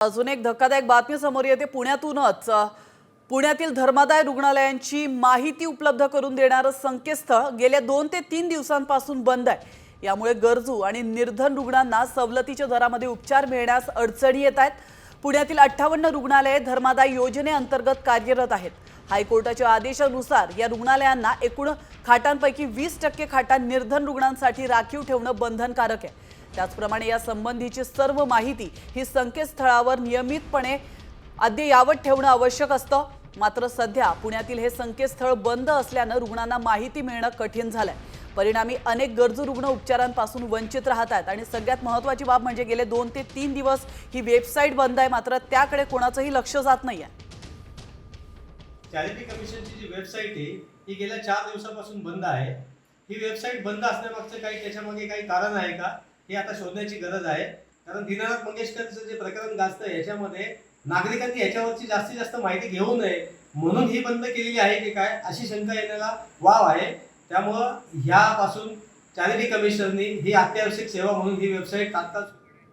अजून एक धक्कादायक बातमी समोर येते पुण्यातूनच। पुण्यातील धर्मादाय रुग्णालयांची माहिती उपलब्ध करून देणारं संकेतस्थळ गेल्या 2 ते 3 दिवसांपासून बंद आहे। यामुळे गरजू आणि निर्धन रुग्णांना सवलतीच्या दरामध्ये उपचार मिळण्यास अडचणी येत आहेत। पुण्यातील 58 रुग्णालये धर्मादाय योजनेअंतर्गत कार्यरत आहेत। हायकोर्टाच्या आदेशानुसार या रुग्णालयांना एकूण खाटांपैकी 20% खाटा निर्धन रुग्णांसाठी राखीव ठेवणं बंधनकारक आहे। त्याचप्रमाणे या संबंधीची सर्व माहिती ही संकेतस्थळावर नियमितपणे अद्ययावत ठेवणं आवश्यक असतं। मात्र सध्या पुण्यातील हे संकेतस्थळ बंद असल्यानं रुग्णांना माहिती मिळणं कठीण झालंय। परिणामी अनेक गरजू रुग्ण उपचारांपासून वंचित राहत आहेत आणि सगळ्यात महत्त्वाची बाब म्हणजे गेले 2 ते 3 दिवस ही वेबसाईट बंद आहे, मात्र त्याकडे कोणाचंही लक्ष जात नाहीये। चॅरिटी कमिशनची जी वेबसाईट आहे ही गेल्या 4 दिवसापासून बंद आहे। ही वेबसाईट बंद असण्यामागचं काही त्याच्यामागे काही कारण आहे का हे आता शोधण्याची गरज आहे। कारण दीनानाथ मंगेशकरचं जे प्रकरण गाजतं याच्यामध्ये नागरिकांनी याच्यावरची जास्तीत जास्त माहिती घेऊ नये म्हणून ही बंद केलेली आहे की काय अशी शंका येण्याला वाव आहे। त्यामुळे ह्यापासून चॅरिटी कमिशननी ही अत्यावश्यक सेवा म्हणून ही वेबसाईट तात्काळ